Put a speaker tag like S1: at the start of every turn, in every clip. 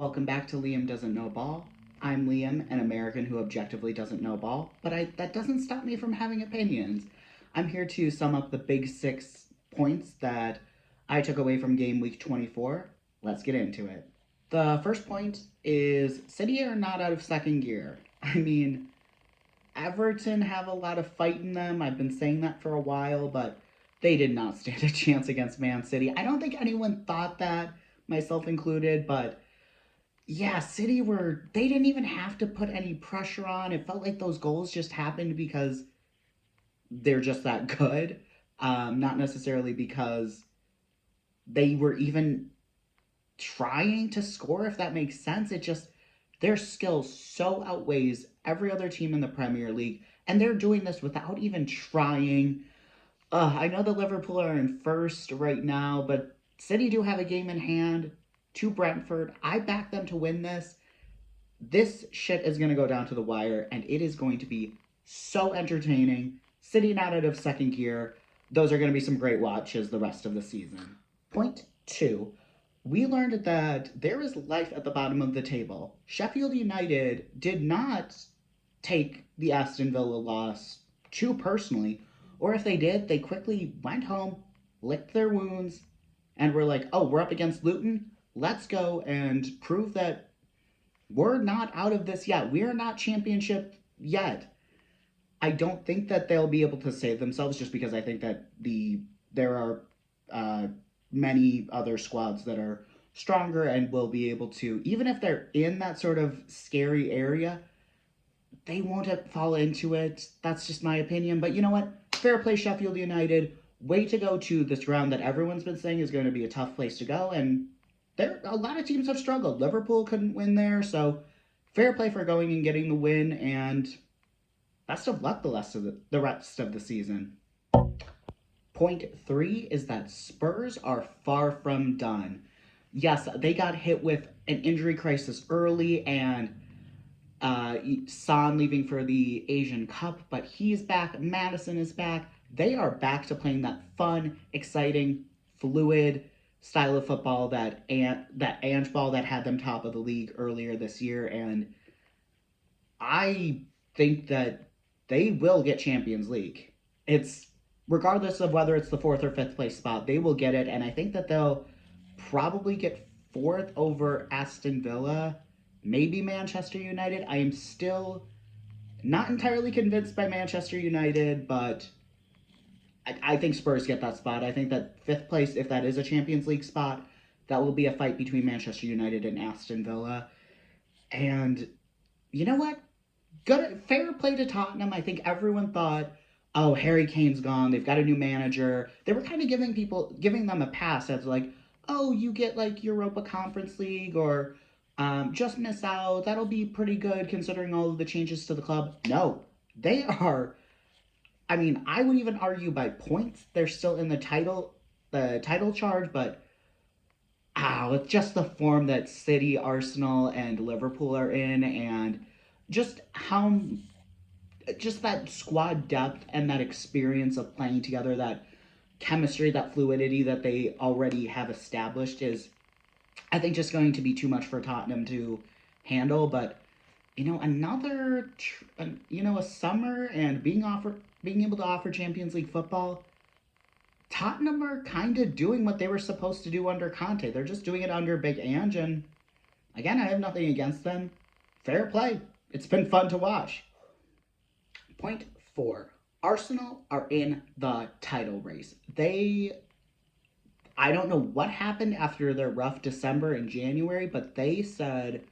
S1: Welcome back to Liam Doesn't Know Ball. I'm Liam, an American who objectively doesn't know ball, but that doesn't stop me from having opinions. I'm here to sum up the big 6 points that I took away from game week 24. Let's get into it. The first point is City are not out of second gear. I mean, Everton have a lot of fight in them. I've been saying that for a while, but they did not stand a chance against Man City. I don't think anyone thought that, myself included, but yeah, City they didn't even have to put any pressure on. It felt like those goals just happened because they're just that good. Not necessarily because they were even trying to score, if that makes sense. It just, their skill so outweighs every other team in the Premier League, and they're doing this without even trying. I know the Liverpool are in first right now, but City do have a game in hand to Brentford. I back them to win this. This shit is going to go down to the wire, and it is going to be so entertaining. City not out of second gear. Those are going to be some great watches the rest of the season. Point two, we learned that there is life at the bottom of the table. Sheffield United did not take the Aston Villa loss too personally, or if they did, they quickly went home, licked their wounds, and were like, oh, we're up against Luton. Let's go and prove that we're not out of this yet. We're not championship yet. I don't think that they'll be able to save themselves just because I think that there are uh, many other squads that are stronger and will be able to, even if they're in that sort of scary area, they won't fall into it. That's just my opinion. But you know what? Fair play, Sheffield United. Way to go to this round that everyone's been saying is going to be a tough place to go, and there a lot of teams have struggled. Liverpool couldn't win there, so fair play for going and getting the win, and best of luck the rest of the season. Point three is that Spurs are far from done. Yes, they got hit with an injury crisis early, and Son leaving for the Asian Cup, but he's back. Madison is back. They are back to playing that fun, exciting, fluid style of football that Ange ball that had them top of the league earlier this year, and I think that they will get Champions League. It's regardless of whether it's the fourth or fifth place spot, they will get it, and I think that they'll probably get fourth over Aston Villa, maybe Manchester United. I am still not entirely convinced by Manchester United, but I think Spurs get that spot. I think that fifth place, if that is a Champions League spot, that will be a fight between Manchester United and Aston Villa. And you know what? Good, fair play to Tottenham. I think everyone thought, oh, Harry Kane's gone. They've got a new manager. They were kind of giving them a pass as like, oh, you get like Europa Conference League or just miss out. That'll be pretty good considering all of the changes to the club. No, they are. I mean, I would even argue by points they're still in the title charge, but with just the form that City, Arsenal, and Liverpool are in, and just how just that squad depth and that experience of playing together, that chemistry, that fluidity that they already have established is, I think, just going to be too much for Tottenham to handle. But a summer and being able to offer Champions League football, Tottenham are kind of doing what they were supposed to do under Conte. They're just doing it under Big Ange, and again, I have nothing against them. Fair play. It's been fun to watch. Point four. Arsenal are in the title race. I don't know what happened after their rough December and January, but they said,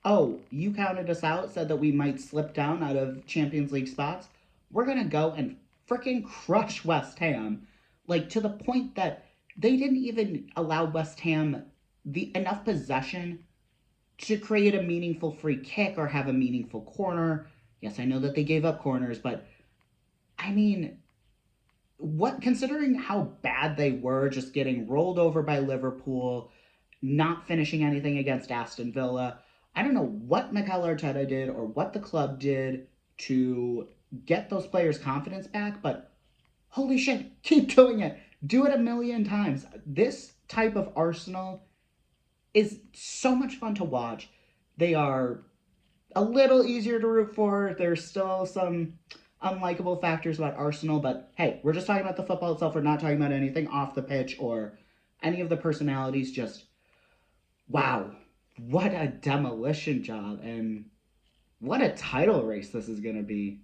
S1: oh, you counted us out, said that we might slip down out of Champions League spots. We're going to go and freaking crush West Ham. Like, to the point that they didn't even allow West Ham the enough possession to create a meaningful free kick or have a meaningful corner. Yes, I know that they gave up corners, but I mean, what considering how bad they were, just getting rolled over by Liverpool, not finishing anything against Aston Villa. I don't know what Mikel Arteta did or what the club did to get those players' confidence back, but holy shit, keep doing it. Do it a million times. This type of Arsenal is so much fun to watch. They are a little easier to root for. There's still some unlikable factors about Arsenal, but hey, we're just talking about the football itself. We're not talking about anything off the pitch or any of the personalities. Just wow, what a demolition job, and what a title race this is going to be.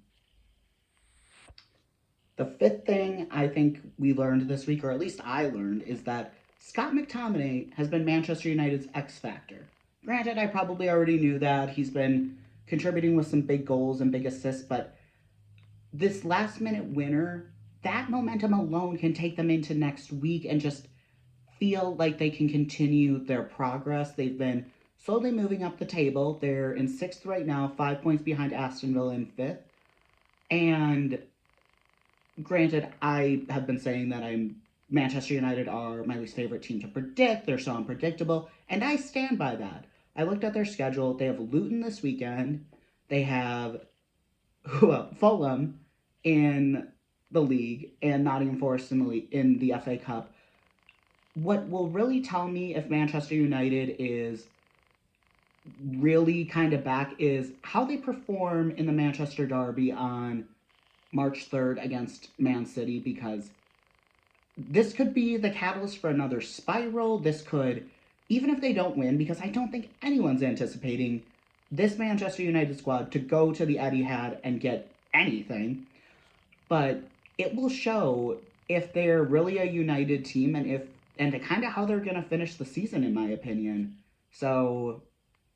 S1: The fifth thing I think we learned this week, or at least I learned, is that Scott McTominay has been Manchester United's X factor. Granted, I probably already knew that. He's been contributing with some big goals and big assists, but this last minute winner, that momentum alone can take them into next week and just feel like they can continue their progress. They've been slowly moving up the table. They're in sixth right now, 5 points behind Aston Villa in fifth. And granted, I have been saying that Manchester United are my least favorite team to predict. They're so unpredictable, and I stand by that. I looked at their schedule. They have Luton this weekend. They have Fulham in the league and Nottingham Forest in the FA Cup. What will really tell me if Manchester United is really kind of back is how they perform in the Manchester Derby on March 3rd against Man City, because this could be the catalyst for another spiral. This could, even if they don't win, because I don't think anyone's anticipating this Manchester United squad to go to the Etihad and get anything, but it will show if they're really a united team and kind of how they're going to finish the season, in my opinion. So,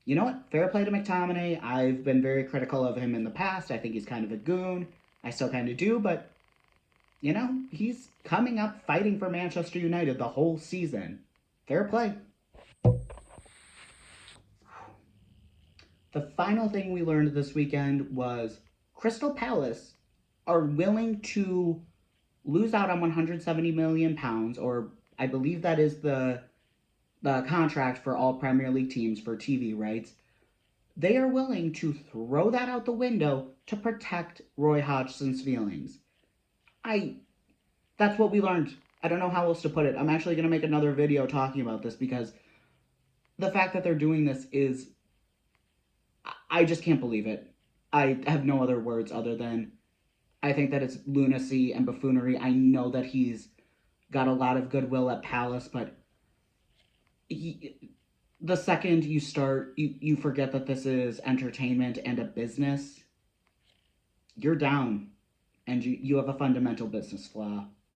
S1: you know what? Fair play to McTominay. I've been very critical of him in the past. I think he's kind of a goon. I still kind of do, but, he's coming up fighting for Manchester United the whole season. Fair play. The final thing we learned this weekend was Crystal Palace are willing to lose out on £170 million, or I believe that is the contract for all Premier League teams for TV rights. They are willing to throw that out the window to protect Roy Hodgson's feelings. That's what we learned. I don't know how else to put it. I'm actually going to make another video talking about this, because the fact that they're doing this is, I just can't believe it. I have no other words other than, I think that it's lunacy and buffoonery. I know that he's got a lot of goodwill at Palace, but the second you start, you forget that this is entertainment and a business, you're down, and you have a fundamental business flaw.